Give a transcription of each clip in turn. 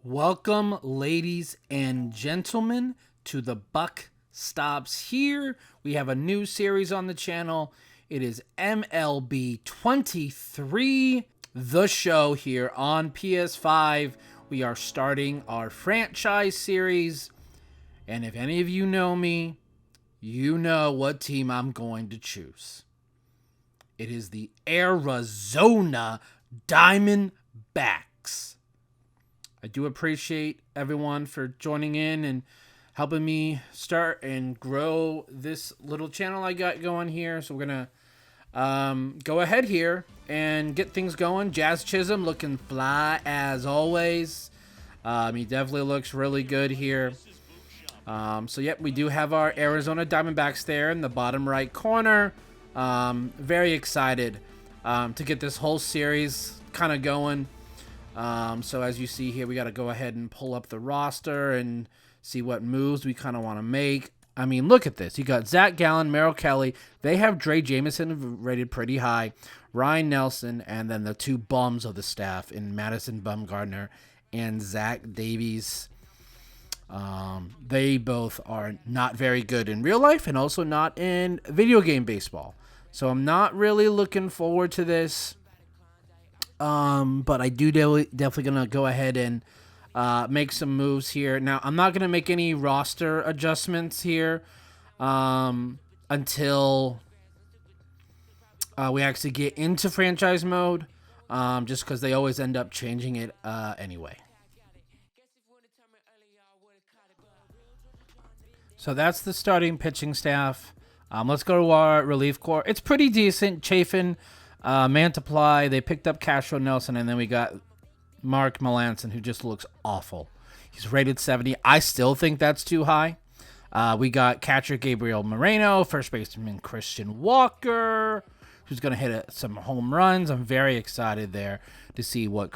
Welcome, ladies and gentlemen, to The Buck Stops Here. We have a new series on the channel. It is MLB 23, the show here on PS5. We are starting our franchise series. And if any of you know me, you know what team I'm going to choose. It is the Arizona Diamondbacks. I do appreciate everyone for joining in and helping me start and grow this little channel I got going here. So we're going to go ahead here and get things going. Jazz Chisholm looking fly as always. He definitely looks really good here. So, yep, we do have our Arizona Diamondbacks there in the bottom right corner. Very excited to get this whole series kind of going. So as you see here, we got to go ahead and pull up the roster and see what moves we kind of want to make. I mean, look at this. You got Zach Gallen, Merrill Kelly. They have Dre Jameson rated pretty high, Ryan Nelson, and then the two bums of the staff in Madison Bumgarner and Zach Davies. They both are not very good in real life and also not in video game baseball. So I'm not really looking forward to this. But I do definitely going to go ahead and make some moves here. Now, I'm not going to make any roster adjustments here until we actually get into franchise mode, just because they always end up changing it anyway. So that's the starting pitching staff. Let's go to our relief corps. It's pretty decent. Chafin, Mantiply, they picked up Castro Nelson, and then we got Mark Melanson, who just looks awful. He's rated 70. I still think that's too high. We got catcher Gabriel Moreno, first baseman Christian Walker, who's going to hit some home runs. I'm very excited there to see what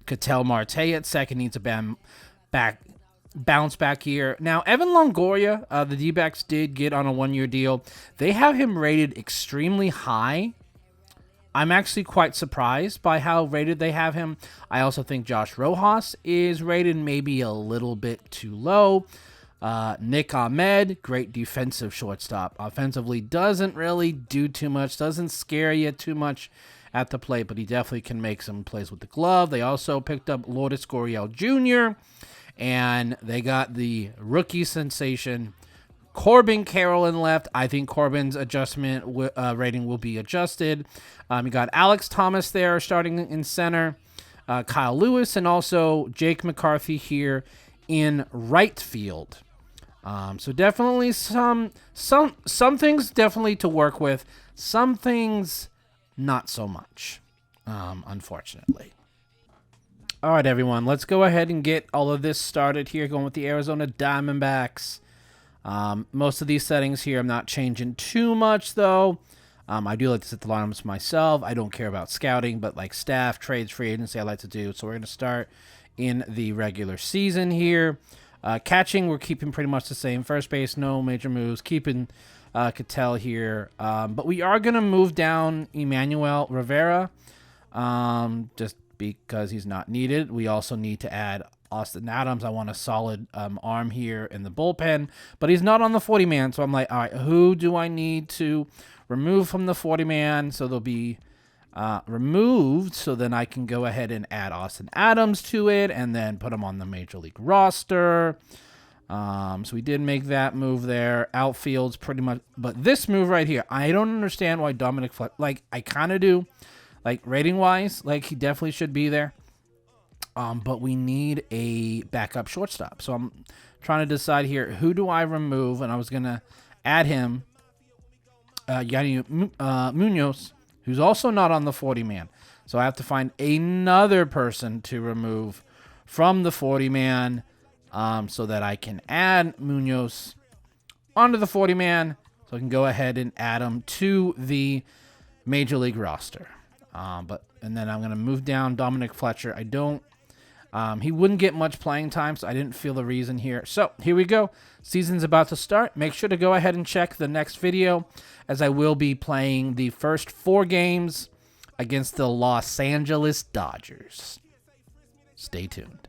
Ketel Marte at second needs to bounce back here. Now, Evan Longoria, the D-backs did get on a one-year deal. They have him rated extremely high. I'm actually quite surprised by how rated they have him. I also think Josh Rojas is rated maybe a little bit too low. Nick Ahmed, great defensive shortstop. Offensively, doesn't really do too much, doesn't scare you too much at the plate, but he definitely can make some plays with the glove. They also picked up Lourdes Gurriel Jr., and they got the rookie sensation Corbin Carroll in left. I think Corbin's adjustment rating will be adjusted. You got Alex Thomas there starting in center, Kyle Lewis, and also Jake McCarthy here in right field. So definitely some things definitely to work with. Some things not so much, unfortunately. All right, everyone, let's go ahead and get all of this started here, going with the Arizona Diamondbacks. Most of these settings here, I'm not changing too much, though. I do like to set the lineups myself. I don't care about scouting, but like staff, trades, free agency, I like to do. So we're going to start in the regular season here. Catching, we're keeping pretty much the same. First base, no major moves. Keeping Ketel here. But we are going to move down Emmanuel Rivera, just because he's not needed. We also need to add Austin Adams. I want a solid arm here in the bullpen, but he's not on the 40-man, so I'm like, all right, who do I need to remove from the 40-man so they'll be removed, so then I can go ahead and add Austin Adams to it and then put him on the Major League roster. So we did make that move there. Outfield's pretty much, but this move right here, I don't understand why Dominic like, I kind of do, like rating-wise, like he definitely should be there. But we need a backup shortstop. So I'm trying to decide here, who do I remove? And I was going to add him, Yanni Munoz, who's also not on the 40-man. So I have to find another person to remove from the 40-man so that I can add Munoz onto the 40-man. So I can go ahead and add him to the Major League roster. And then I'm going to move down Dominic Fletcher. He wouldn't get much playing time, so I didn't feel the reason here. So here we go. Season's about to start. Make sure to go ahead and check the next video, as I will be playing the first 4 games against the Los Angeles Dodgers. Stay tuned.